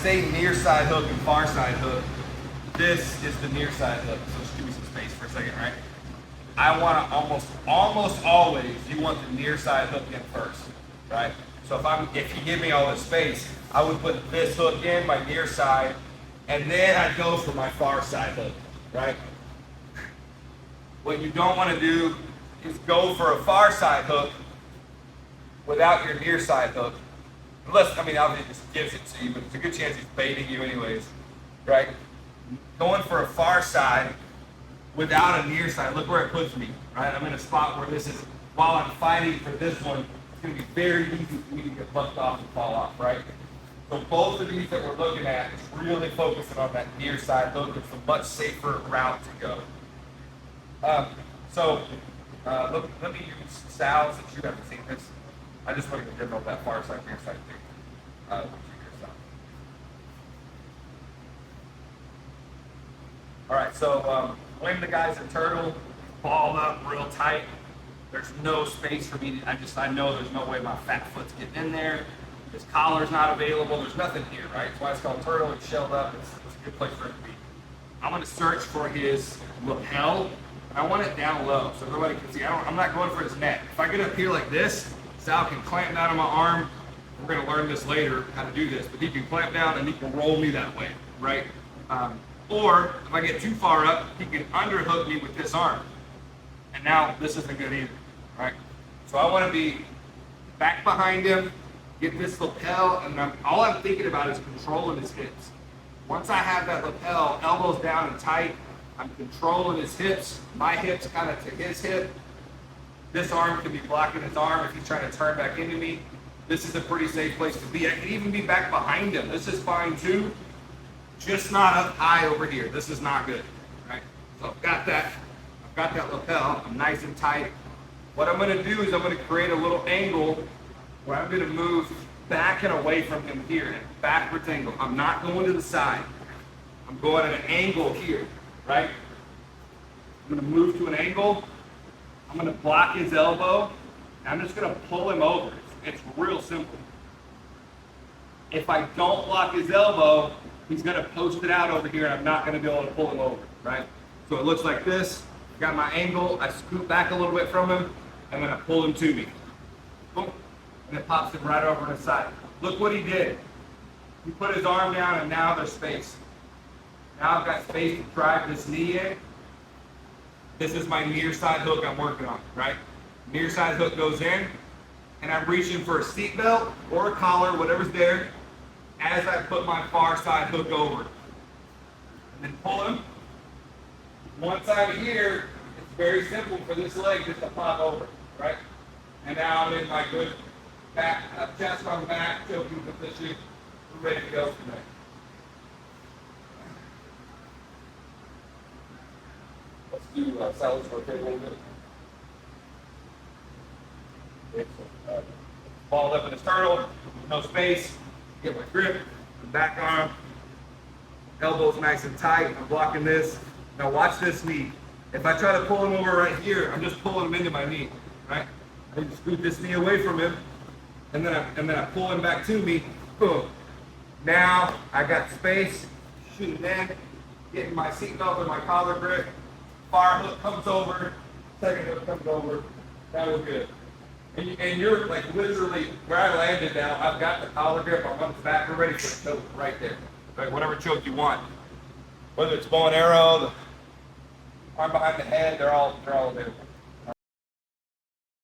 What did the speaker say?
say near side hook and far side hook, this is the near side hook. So just give me some space for a second, right? I want to almost always, you want the near side hook in first, right? So if you give me all this space, I would put this hook in, my near side, and then I'd go for my far side hook, right? What you don't want to do is go for a far side hook without your near side hook. Unless, I mean, obviously it just gives it to you, but it's a good chance he's baiting you anyways, right? Going for a far side without a near side, look where it puts me, right? I'm in a spot where this is, while I'm fighting for this one, it's going to be very easy for me to get bucked off and fall off, right? So both of these that we're looking at is really focusing on that near side hook. It's a much safer route to go. Look, let me use Sal since you haven't seen this. I just want to get rid of that far side, near side thing. All right, so when the guy's a turtle, balled up real tight, there's no space for me to, I know there's no way my fat foot's getting in there. His collar's not available, there's nothing here, right? That's why it's called turtle, it's shelled up, it's a good place for it to be. I'm gonna search for his lapel, and I want it down low so everybody can see. I'm not going for his neck. If I get up here like this, Sal can clamp down on my arm. We're gonna learn this later, how to do this, but he can clamp down and he can roll me that way, right? Or if I get too far up, he can underhook me with this arm. And now this isn't good either, right? So I want to be back behind him, get this lapel, and all I'm thinking about is controlling his hips. Once I have that lapel, elbows down and tight, I'm controlling his hips, my hips kind of to his hip. This arm can be blocking his arm if he's trying to turn back into me. This is a pretty safe place to be. I can even be back behind him. This is fine too. Just not up high over here. This is not good, right? So I've got that lapel. I'm nice and tight. What I'm going to do is I'm going to create a little angle where I'm going to move back and away from him here, in a backwards angle. I'm not going to the side. I'm going at an angle here, right? I'm going to move to an angle. I'm going to block his elbow. And I'm just going to pull him over. It's real simple. If I don't block his elbow, he's going to post it out over here, and I'm not going to be able to pull him over, right? So it looks like this. Got my angle. I scoot back a little bit from him, and then I pull him to me. Boom. And it pops him right over on his side. Look what he did. He put his arm down, and now there's space. Now I've got space to drive this knee in. This is my near side hook I'm working on, right? Near side hook goes in, and I'm reaching for a seat belt or a collar, whatever's there, as I put my far side hook over. And then pull him. Once I'm here, it's very simple for this leg just to pop over, right? And now I'm in my good back, chest on back, choking position. We're ready to go from there. Let's do salads rotate a little bit. Okay, so, balled up in his turtle, no space. Get my grip, back arm, elbows nice and tight. I'm blocking this. Now watch this knee. If I try to pull him over right here, I'm just pulling him into my knee, right? I need to scoot this knee away from him, and then I pull him back to me. Boom. Now I got space. Shooting in, getting my seatbelt and my collar grip. Far hook comes over. Second hook comes over. That was good. And you're like literally where I landed now. I've got the collar grip. I'm on his back. We're ready for the choke right there. Right, whatever choke you want, whether it's bow and arrow, the arm behind the head, they're all available.